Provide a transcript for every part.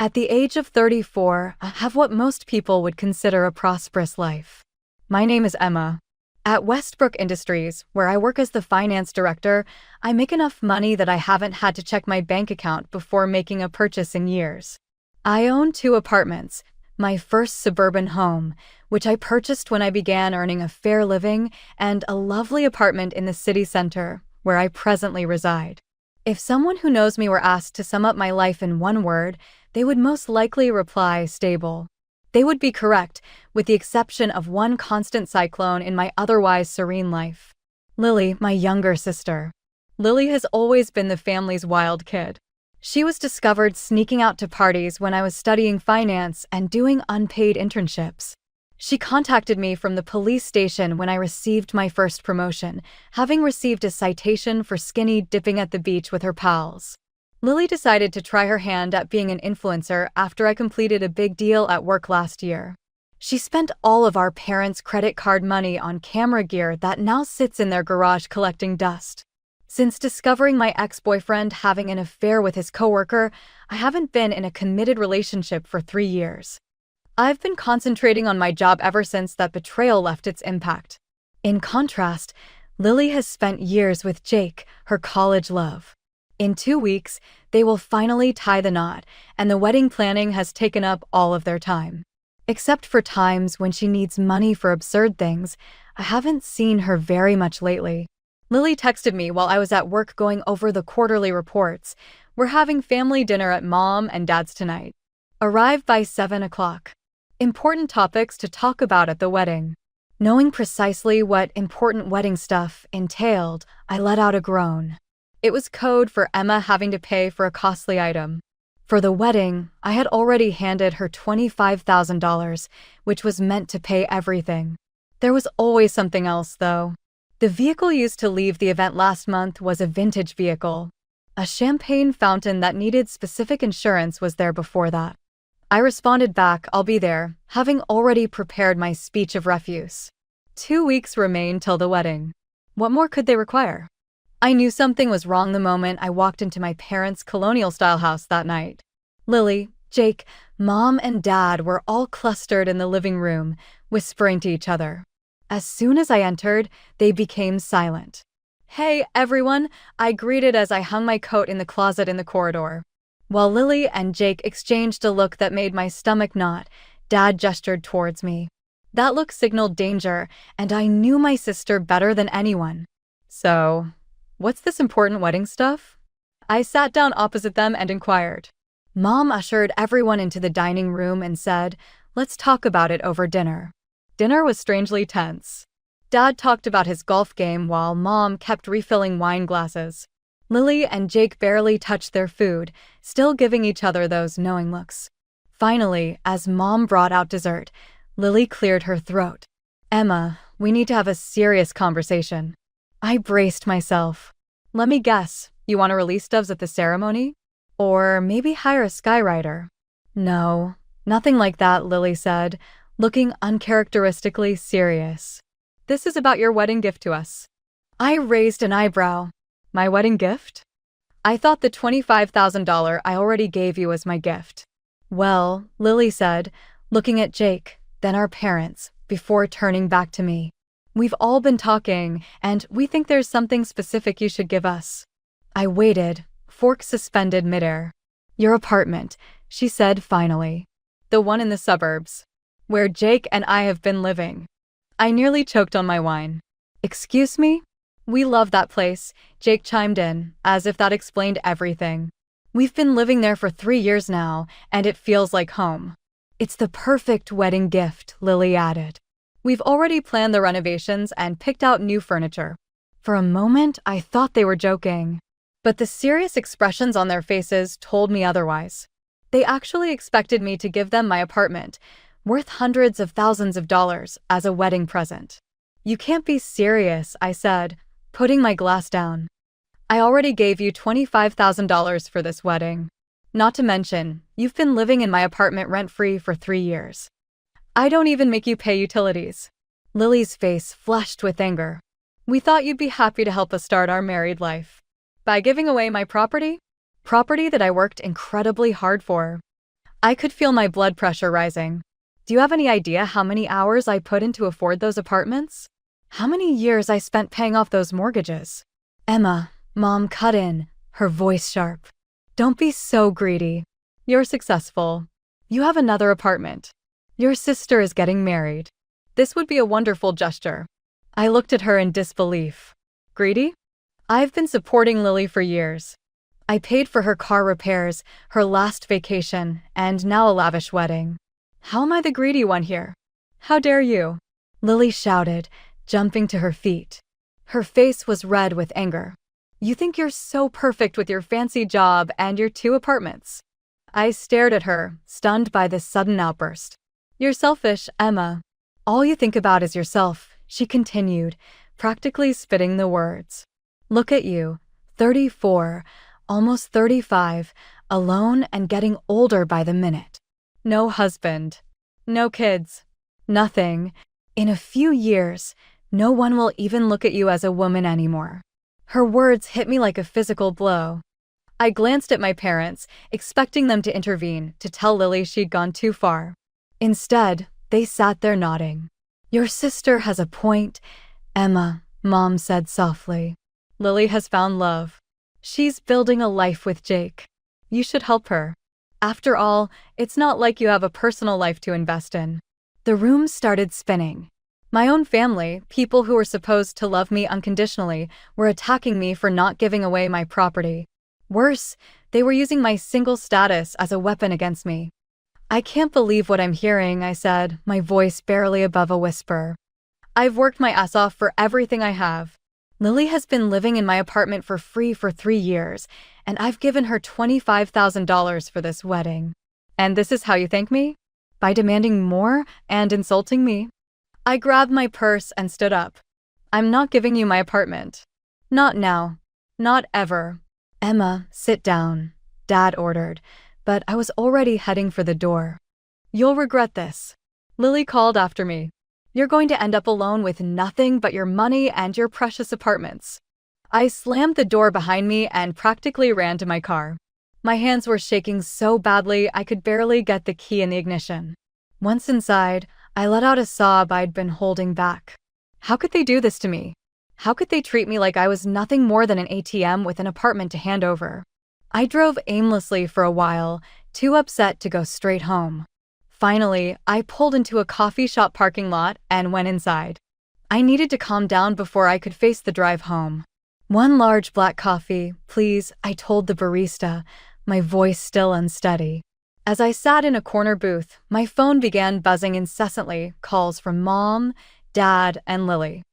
At the age of 34, I have what most people would consider a prosperous life. My name is Emma. At Westbrook Industries, where I work as the finance director, I make enough money that I haven't had to check my bank account before making a purchase in years. I own 2 apartments, my first suburban home, which I purchased when I began earning a fair living, and a lovely apartment in the city center, where I presently reside. If someone who knows me were asked to sum up my life in one word, they would most likely reply stable. They would be correct, with the exception of one constant cyclone in my otherwise serene life. Lily, my younger sister. Lily has always been the family's wild kid. She was discovered sneaking out to parties when I was studying finance and doing unpaid internships. She contacted me from the police station when I received my first promotion, having received a citation for skinny dipping at the beach with her pals. Lily decided to try her hand at being an influencer after I completed a big deal at work last year. She spent all of our parents' credit card money on camera gear that now sits in their garage collecting dust. Since discovering my ex-boyfriend having an affair with his coworker, I haven't been in a committed relationship for 3 years. I've been concentrating on my job ever since that betrayal left its impact. In contrast, Lily has spent years with Jake, her college love. In 2 weeks, they will finally tie the knot, and the wedding planning has taken up all of their time. Except for times when she needs money for absurd things, I haven't seen her very much lately. Lily texted me while I was at work going over the quarterly reports. We're having family dinner at Mom and Dad's tonight. Arrive by 7 o'clock. Important topics to talk about at the wedding. Knowing precisely what important wedding stuff entailed, I let out a groan. It was code for Emma having to pay for a costly item. For the wedding, I had already handed her $25,000, which was meant to pay everything. There was always something else, though. The vehicle used to leave the event last month was a vintage vehicle. A champagne fountain that needed specific insurance was there before that. I responded back, I'll be there, having already prepared my speech of refuse. 2 weeks remained till the wedding. What more could they require? I knew something was wrong the moment I walked into my parents' colonial-style house that night. Lily, Jake, Mom, and Dad were all clustered in the living room, whispering to each other. As soon as I entered, they became silent. Hey, everyone, I greeted as I hung my coat in the closet in the corridor. While Lily and Jake exchanged a look that made my stomach knot, Dad gestured towards me. That look signaled danger, and I knew my sister better than anyone. So, what's this important wedding stuff? I sat down opposite them and inquired. Mom ushered everyone into the dining room and said, let's talk about it over dinner. Dinner was strangely tense. Dad talked about his golf game while Mom kept refilling wine glasses. Lily and Jake barely touched their food, still giving each other those knowing looks. Finally, as Mom brought out dessert, Lily cleared her throat. Emma, we need to have a serious conversation. I braced myself. Let me guess, you want to release doves at the ceremony? Or maybe hire a skywriter? No, nothing like that, Lily said, looking uncharacteristically serious. This is about your wedding gift to us. I raised an eyebrow. My wedding gift? I thought the $25,000 I already gave you was my gift. Well, Lily said, looking at Jake, then our parents, before turning back to me. We've all been talking, and we think there's something specific you should give us. I waited, fork suspended midair. Your apartment, she said finally. The one in the suburbs, where Jake and I have been living. I nearly choked on my wine. Excuse me? We love that place, Jake chimed in, as if that explained everything. We've been living there for 3 years now, and it feels like home. It's the perfect wedding gift, Lily added. We've already planned the renovations and picked out new furniture. For a moment, I thought they were joking. But the serious expressions on their faces told me otherwise. They actually expected me to give them my apartment, worth hundreds of thousands of dollars, as a wedding present. You can't be serious, I said, putting my glass down. I already gave you $25,000 for this wedding. Not to mention, you've been living in my apartment rent-free for 3 years. I don't even make you pay utilities. Lily's face flushed with anger. We thought you'd be happy to help us start our married life. By giving away my property? Property that I worked incredibly hard for. I could feel my blood pressure rising. Do you have any idea how many hours I put in to afford those apartments? How many years I spent paying off those mortgages? Emma, Mom cut in, her voice sharp. Don't be so greedy. You're successful. You have another apartment. Your sister is getting married. This would be a wonderful gesture. I looked at her in disbelief. Greedy? I've been supporting Lily for years. I paid for her car repairs, her last vacation, and now a lavish wedding. How am I the greedy one here? How dare you? Lily shouted, jumping to her feet. Her face was red with anger. You think you're so perfect with your fancy job and your 2 apartments. I stared at her, stunned by this sudden outburst. You're selfish, Emma. All you think about is yourself, she continued, practically spitting the words. Look at you, 34, almost 35, alone and getting older by the minute. No husband. No kids. Nothing. In a few years, no one will even look at you as a woman anymore. Her words hit me like a physical blow. I glanced at my parents, expecting them to intervene, to tell Lily she'd gone too far. Instead, they sat there nodding. Your sister has a point, Emma, Mom said softly. Lily has found love. She's building a life with Jake. You should help her. After all, it's not like you have a personal life to invest in. The room started spinning. My own family, people who were supposed to love me unconditionally, were attacking me for not giving away my property. Worse, they were using my single status as a weapon against me. I can't believe what I'm hearing, I said, my voice barely above a whisper. I've worked my ass off for everything I have. Lily has been living in my apartment for free for 3 years, and I've given her $25,000 for this wedding. And this is how you thank me? By demanding more and insulting me? I grabbed my purse and stood up. I'm not giving you my apartment. Not now. Not ever. Emma, sit down, Dad ordered, but I was already heading for the door. You'll regret this. Lily called after me. You're going to end up alone with nothing but your money and your precious apartments. I slammed the door behind me and practically ran to my car. My hands were shaking so badly I could barely get the key in the ignition. Once inside, I let out a sob I'd been holding back. How could they do this to me? How could they treat me like I was nothing more than an ATM with an apartment to hand over? I drove aimlessly for a while, too upset to go straight home. Finally, I pulled into a coffee shop parking lot and went inside. I needed to calm down before I could face the drive home. 1 large black coffee, please, I told the barista, my voice still unsteady. As I sat in a corner booth, my phone began buzzing incessantly, calls from Mom, Dad, and Lily.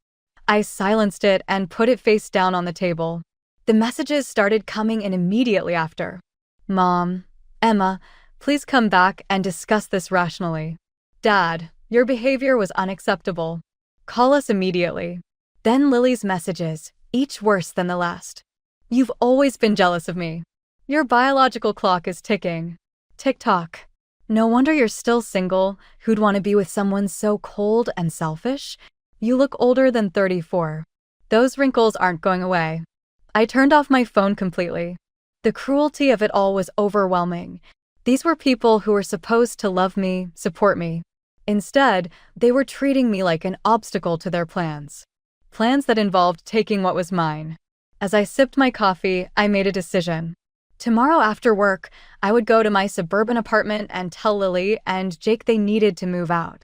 I silenced it and put it face down on the table. The messages started coming in immediately after. Mom, Emma, please come back and discuss this rationally. Dad, your behavior was unacceptable. Call us immediately. Then Lily's messages, each worse than the last. You've always been jealous of me. Your biological clock is ticking. Tick-tock. No wonder you're still single. Who'd want to be with someone so cold and selfish? You look older than 34. Those wrinkles aren't going away. I turned off my phone completely. The cruelty of it all was overwhelming. These were people who were supposed to love me, support me. Instead, they were treating me like an obstacle to their plans. Plans that involved taking what was mine. As I sipped my coffee, I made a decision. Tomorrow after work, I would go to my suburban apartment and tell Lily and Jake they needed to move out.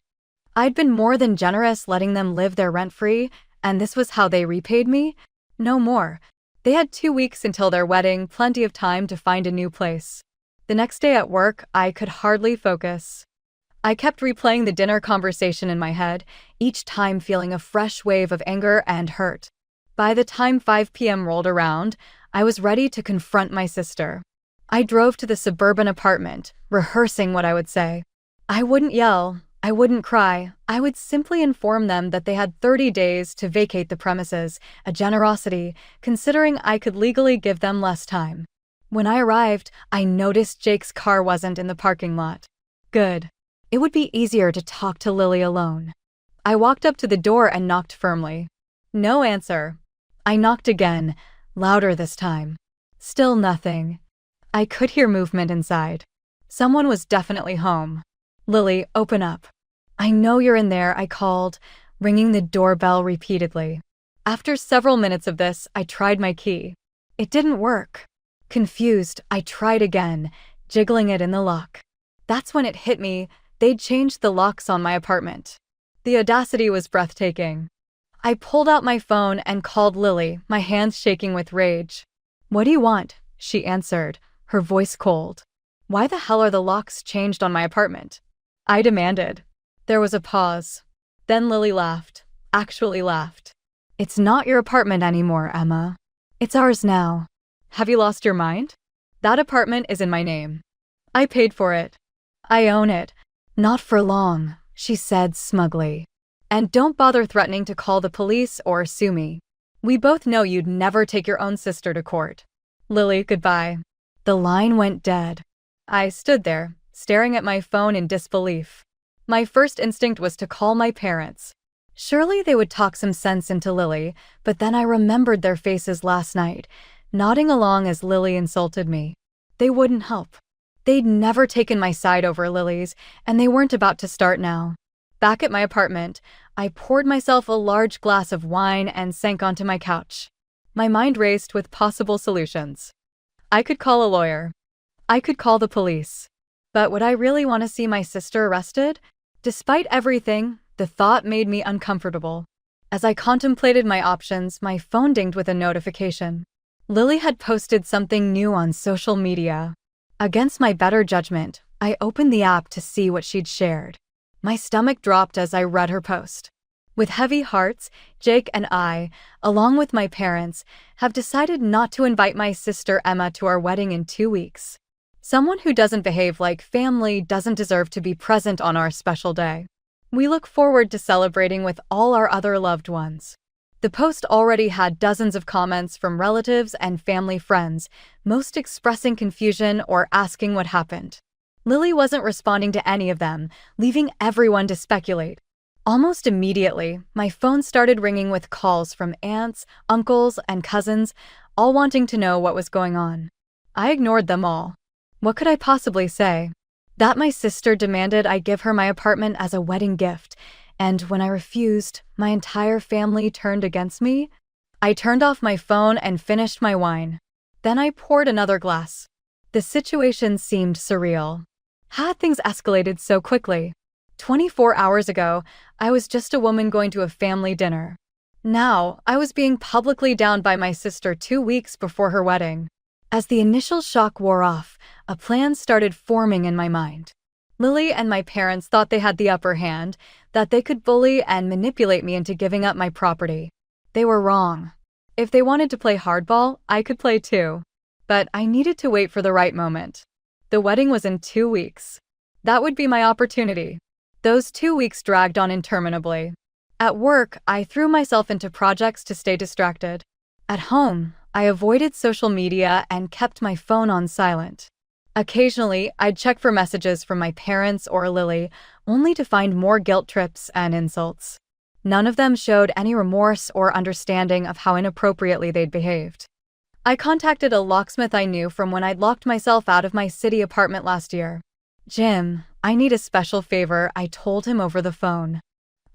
I'd been more than generous letting them live there rent-free, and this was how they repaid me? No more. They had 2 weeks until their wedding, plenty of time to find a new place. The next day at work, I could hardly focus. I kept replaying the dinner conversation in my head, each time feeling a fresh wave of anger and hurt. By the time 5 p.m. rolled around, I was ready to confront my sister. I drove to the suburban apartment, rehearsing what I would say. I wouldn't yell. I wouldn't cry. I would simply inform them that they had 30 days to vacate the premises, a generosity, considering I could legally give them less time. When I arrived, I noticed Jake's car wasn't in the parking lot. Good. It would be easier to talk to Lily alone. I walked up to the door and knocked firmly. No answer. I knocked again, louder this time. Still nothing. I could hear movement inside. Someone was definitely home. "Lily, open up." "I know you're in there," I called, ringing the doorbell repeatedly. After several minutes of this, I tried my key. It didn't work. Confused, I tried again, jiggling it in the lock. That's when it hit me. They'd changed the locks on my apartment. The audacity was breathtaking. I pulled out my phone and called Lily, my hands shaking with rage. "What do you want?" she answered, her voice cold. "Why the hell are the locks changed on my apartment?" I demanded. There was a pause. Then Lily laughed. Actually laughed. "It's not your apartment anymore, Emma. It's ours now. Have you lost your mind? That apartment is in my name. I paid for it. I own it. Not for long," she said smugly. "And don't bother threatening to call the police or sue me. We both know you'd never take your own sister to court. Lily, goodbye." The line went dead. I stood there, staring at my phone in disbelief. My first instinct was to call my parents. Surely they would talk some sense into Lily, but then I remembered their faces last night, nodding along as Lily insulted me. They wouldn't help. They'd never taken my side over Lily's, and they weren't about to start now. Back at my apartment, I poured myself a large glass of wine and sank onto my couch. My mind raced with possible solutions. I could call a lawyer. I could call the police. But would I really want to see my sister arrested? Despite everything, the thought made me uncomfortable. As I contemplated my options, my phone dinged with a notification. Lily had posted something new on social media. Against my better judgment, I opened the app to see what she'd shared. My stomach dropped as I read her post. With heavy hearts, Jake and I, along with my parents, have decided not to invite my sister Emma to our wedding in 2 weeks. Someone who doesn't behave like family doesn't deserve to be present on our special day. We look forward to celebrating with all our other loved ones. The post already had dozens of comments from relatives and family friends, most expressing confusion or asking what happened. Lily wasn't responding to any of them, leaving everyone to speculate. Almost immediately, my phone started ringing with calls from aunts, uncles, and cousins, all wanting to know what was going on. I ignored them all. What could I possibly say? That my sister demanded I give her my apartment as a wedding gift, and when I refused, my entire family turned against me? I turned off my phone and finished my wine. Then I poured another glass. The situation seemed surreal. How had things escalated so quickly? 24 hours ago, I was just a woman going to a family dinner. Now, I was being publicly downed by my sister 2 weeks before her wedding. As the initial shock wore off, a plan started forming in my mind. Lily and my parents thought they had the upper hand, that they could bully and manipulate me into giving up my property. They were wrong. If they wanted to play hardball, I could play too. But I needed to wait for the right moment. The wedding was in 2 weeks. That would be my opportunity. Those 2 weeks dragged on interminably. At work, I threw myself into projects to stay distracted. At home, I avoided social media and kept my phone on silent. Occasionally, I'd check for messages from my parents or Lily, only to find more guilt trips and insults. None of them showed any remorse or understanding of how inappropriately they'd behaved. I contacted a locksmith I knew from when I'd locked myself out of my city apartment last year. "Jim, I need a special favor," I told him over the phone.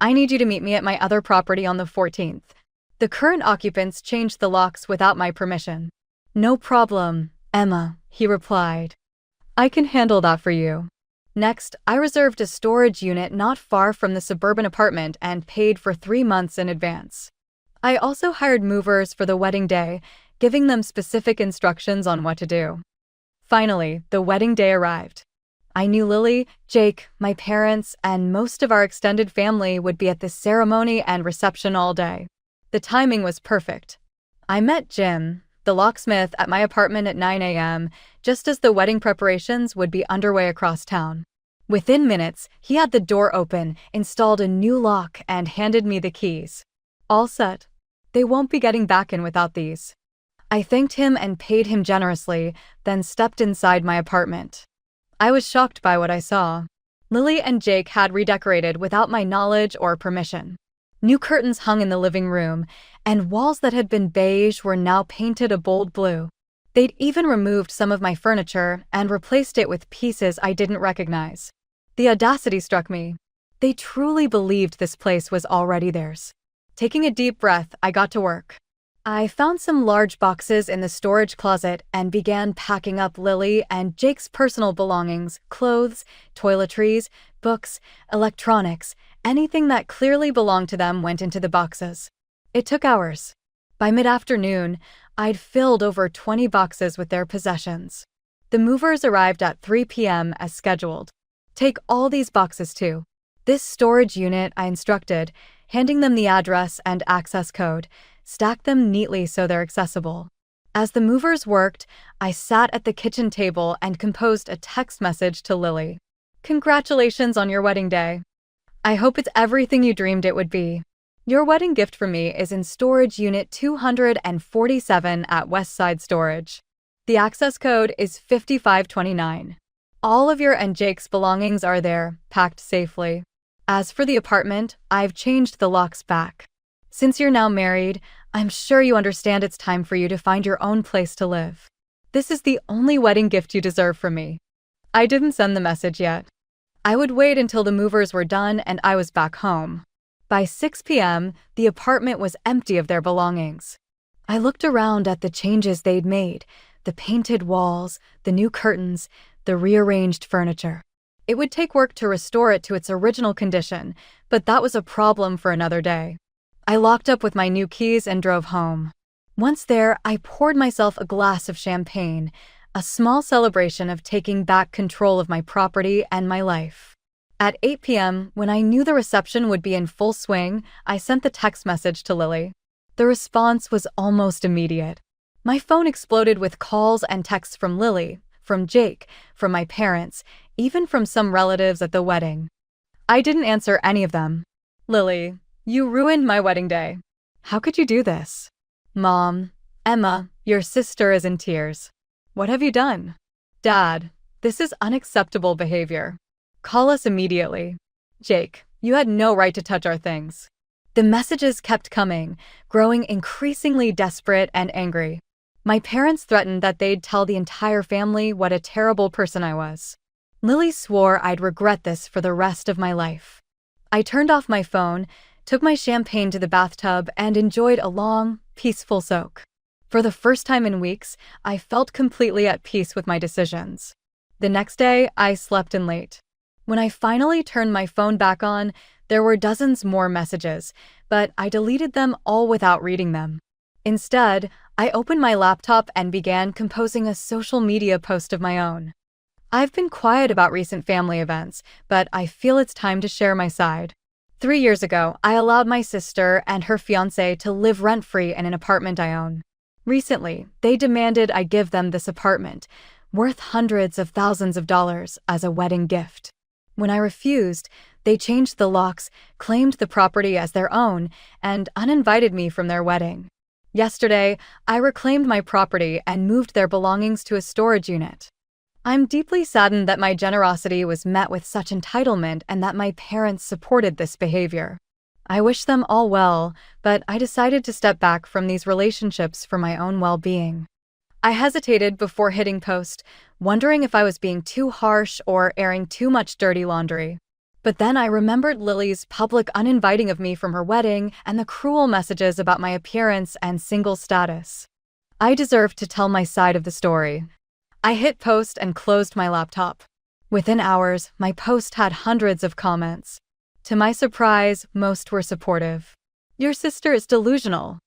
"I need you to meet me at my other property on the 14th. The current occupants changed the locks without my permission." "No problem, Emma," he replied. "I can handle that for you." Next, I reserved a storage unit not far from the suburban apartment and paid for 3 months in advance. I also hired movers for the wedding day, giving them specific instructions on what to do. Finally, the wedding day arrived. I knew Lily, Jake, my parents, and most of our extended family would be at the ceremony and reception all day. The timing was perfect. I met Jim, the locksmith, at my apartment at 9 a.m., just as the wedding preparations would be underway across town. Within minutes, he had the door open, installed a new lock, and handed me the keys. All set. They won't be getting back in without these. I thanked him and paid him generously, then stepped inside my apartment. I was shocked by what I saw. Lily and Jake had redecorated without my knowledge or permission. New curtains hung in the living room, and walls that had been beige were now painted a bold blue. They'd even removed some of my furniture and replaced it with pieces I didn't recognize. The audacity struck me. They truly believed this place was already theirs. Taking a deep breath, I got to work. I found some large boxes in the storage closet and began packing up Lily and Jake's personal belongings, clothes, toiletries, books, electronics, anything that clearly belonged to them went into the boxes. It took hours. By mid-afternoon, I'd filled over 20 boxes with their possessions. The movers arrived at 3 p.m. as scheduled. Take all these boxes too. This storage unit, I instructed, handing them the address and access code. Stack them neatly so they're accessible. As the movers worked, I sat at the kitchen table and composed a text message to Lily. Congratulations on your wedding day. I hope it's everything you dreamed it would be. Your wedding gift for me is in storage unit 247 at Westside Storage. The access code is 5529. All of your and Jake's belongings are there, packed safely. As for the apartment, I've changed the locks back. Since you're now married, I'm sure you understand it's time for you to find your own place to live. This is the only wedding gift you deserve from me. I didn't send the message yet. I would wait until the movers were done and I was back home. By 6 p.m., the apartment was empty of their belongings. I looked around at the changes they'd made, the painted walls, the new curtains, the rearranged furniture. It would take work to restore it to its original condition, but that was a problem for another day. I locked up with my new keys and drove home. Once there, I poured myself a glass of champagne, a small celebration of taking back control of my property and my life. At 8 p.m., when I knew the reception would be in full swing, I sent the text message to Lily. The response was almost immediate. My phone exploded with calls and texts from Lily, from Jake, from my parents, even from some relatives at the wedding. I didn't answer any of them. Lily, you ruined my wedding day. How could you do this? Mom, Emma, your sister is in tears. What have you done? Dad, this is unacceptable behavior. Call us immediately. Jake, you had no right to touch our things. The messages kept coming, growing increasingly desperate and angry. My parents threatened that they'd tell the entire family what a terrible person I was. Lily swore I'd regret this for the rest of my life. I turned off my phone, took my champagne to the bathtub, and enjoyed a long, peaceful soak. For the first time in weeks, I felt completely at peace with my decisions. The next day, I slept in late. When I finally turned my phone back on, there were dozens more messages, but I deleted them all without reading them. Instead, I opened my laptop and began composing a social media post of my own. I've been quiet about recent family events, but I feel it's time to share my side. 3 years ago, I allowed my sister and her fiancé to live rent-free in an apartment I own. Recently, they demanded I give them this apartment, worth hundreds of thousands of dollars, as a wedding gift. When I refused, they changed the locks, claimed the property as their own, and uninvited me from their wedding. Yesterday, I reclaimed my property and moved their belongings to a storage unit. I'm deeply saddened that my generosity was met with such entitlement and that my parents supported this behavior. I wish them all well, but I decided to step back from these relationships for my own well-being. I hesitated before hitting post, wondering if I was being too harsh or airing too much dirty laundry. But then I remembered Lily's public uninviting of me from her wedding and the cruel messages about my appearance and single status. I deserved to tell my side of the story. I hit post and closed my laptop. Within hours, my post had hundreds of comments. To my surprise, most were supportive. Your sister is delusional.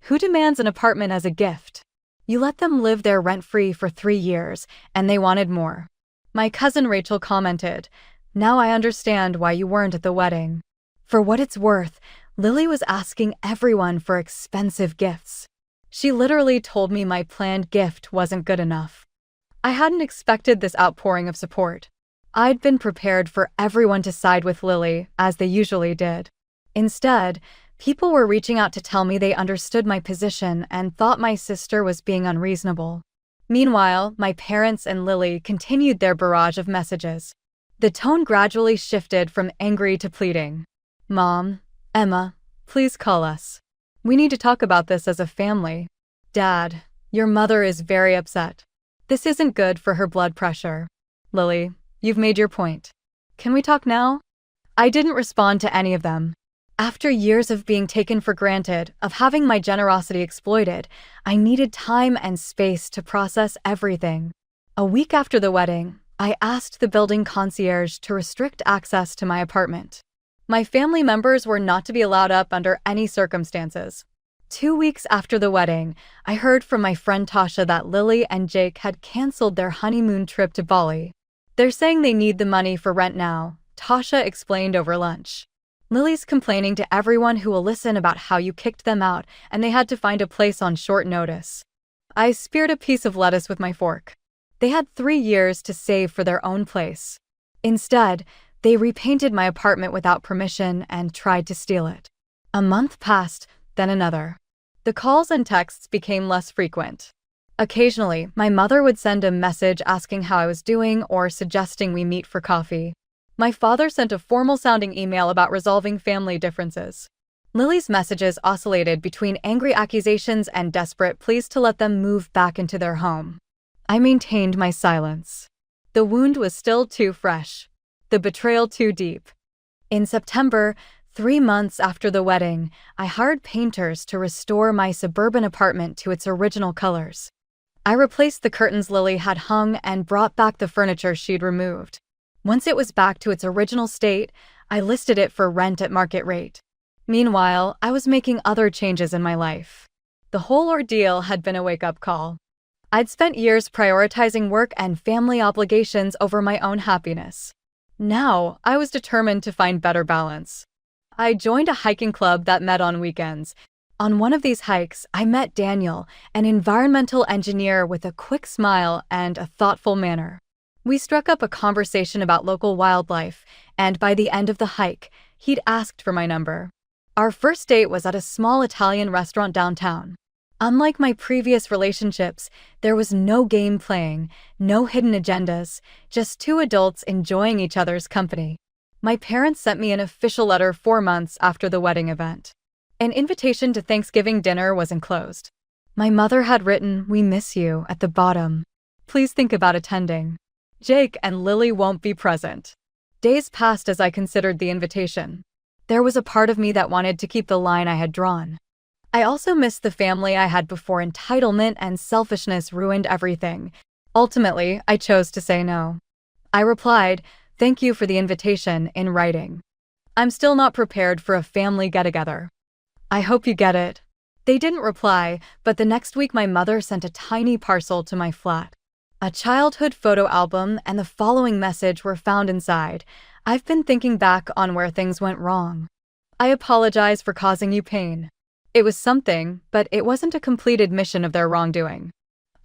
Who demands an apartment as a gift? You let them live there rent-free for 3 years, and they wanted more. My cousin Rachel commented, "Now I understand why you weren't at the wedding." For what it's worth, Lily was asking everyone for expensive gifts. She literally told me my planned gift wasn't good enough. I hadn't expected this outpouring of support. I'd been prepared for everyone to side with Lily, as they usually did. Instead, people were reaching out to tell me they understood my position and thought my sister was being unreasonable. Meanwhile, my parents and Lily continued their barrage of messages. The tone gradually shifted from angry to pleading. Mom, Emma, please call us. We need to talk about this as a family. Dad, Your mother is very upset. This isn't good for her blood pressure. Lily, you've made your point. Can we talk now? I didn't respond to any of them. After years of being taken for granted, of having my generosity exploited, I needed time and space to process everything. A week after the wedding, I asked the building concierge to restrict access to my apartment. My family members were not to be allowed up under any circumstances. 2 weeks after the wedding, I heard from my friend Tasha that Lily and Jake had canceled their honeymoon trip to Bali. They're saying they need the money for rent now, Tasha explained over lunch. Lily's complaining to everyone who will listen about how you kicked them out and they had to find a place on short notice. I speared a piece of lettuce with my fork. They had 3 years to save for their own place. Instead, they repainted my apartment without permission and tried to steal it. A month passed, then another. The calls and texts became less frequent. Occasionally, my mother would send a message asking how I was doing or suggesting we meet for coffee. My father sent a formal-sounding email about resolving family differences. Lily's messages oscillated between angry accusations and desperate pleas to let them move back into their home. I maintained my silence. The wound was still too fresh. The betrayal too deep. In September, 3 months after the wedding, I hired painters to restore my suburban apartment to its original colors. I replaced the curtains Lily had hung and brought back the furniture she'd removed. Once it was back to its original state, I listed it for rent at market rate. Meanwhile, I was making other changes in my life. The whole ordeal had been a wake-up call. I'd spent years prioritizing work and family obligations over my own happiness. Now, I was determined to find better balance. I joined a hiking club that met on weekends. On one of these hikes, I met Daniel, an environmental engineer with a quick smile and a thoughtful manner. We struck up a conversation about local wildlife, and by the end of the hike, he'd asked for my number. Our first date was at a small Italian restaurant downtown. Unlike my previous relationships, there was no game playing, no hidden agendas, just 2 adults enjoying each other's company. My parents sent me an official letter 4 months after the wedding event. An invitation to Thanksgiving dinner was enclosed. My mother had written, "We miss you," at the bottom. Please think about attending. Jake and Lily won't be present. Days passed as I considered the invitation. There was a part of me that wanted to keep the line I had drawn. I also missed the family I had before entitlement and selfishness ruined everything. Ultimately, I chose to say no. I replied, "Thank you for the invitation," in writing. I'm still not prepared for a family get-together. I hope you get it. They didn't reply, but the next week my mother sent a tiny parcel to my flat. A childhood photo album and the following message were found inside. "I've been thinking back on where things went wrong. I apologize for causing you pain." It was something, but it wasn't a complete admission of their wrongdoing.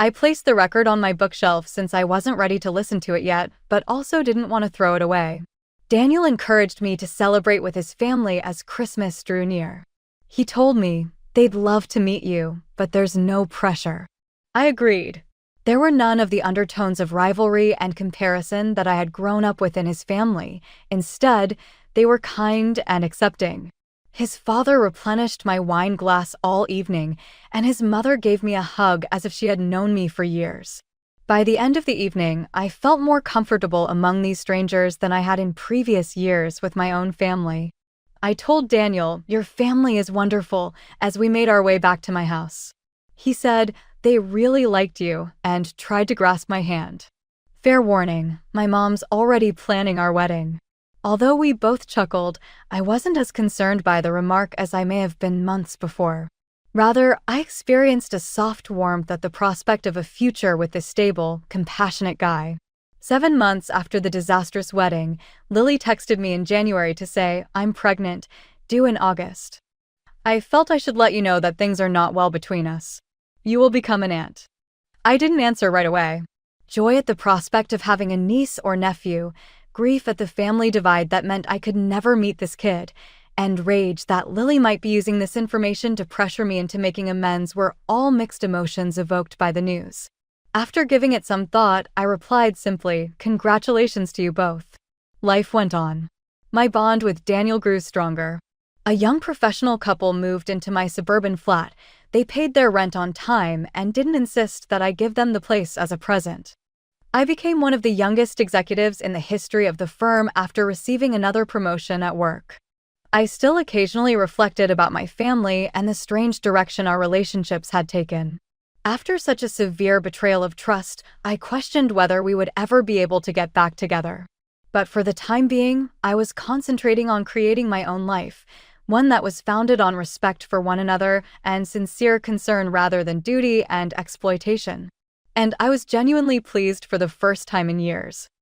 I placed the record on my bookshelf since I wasn't ready to listen to it yet, but also didn't want to throw it away. Daniel encouraged me to celebrate with his family as Christmas drew near. He told me, "They'd love to meet you, but there's no pressure." I agreed. There were none of the undertones of rivalry and comparison that I had grown up with in his family. Instead, they were kind and accepting. His father replenished my wine glass all evening, and his mother gave me a hug as if she had known me for years. By the end of the evening, I felt more comfortable among these strangers than I had in previous years with my own family. I told Daniel, "Your family is wonderful," as we made our way back to my house. He said, "They really liked you," and tried to grasp my hand. Fair warning, my mom's already planning our wedding. Although we both chuckled, I wasn't as concerned by the remark as I may have been months before. Rather, I experienced a soft warmth at the prospect of a future with this stable, compassionate guy. 7 months after the disastrous wedding, Lily texted me in January to say, "I'm pregnant, due in August. I felt I should let you know that things are not well between us. You will become an aunt." I didn't answer right away. Joy at the prospect of having a niece or nephew, grief at the family divide that meant I could never meet this kid, and rage that Lily might be using this information to pressure me into making amends were all mixed emotions evoked by the news. After giving it some thought, I replied simply, "Congratulations to you both." Life went on. My bond with Daniel grew stronger. A young professional couple moved into my suburban flat, They paid their rent on time and didn't insist that I give them the place as a present. I became one of the youngest executives in the history of the firm after receiving another promotion at work. I still occasionally reflected about my family and the strange direction our relationships had taken. After such a severe betrayal of trust, I questioned whether we would ever be able to get back together. But for the time being, I was concentrating on creating my own life, one that was founded on respect for one another and sincere concern rather than duty and exploitation. And I was genuinely pleased for the first time in years.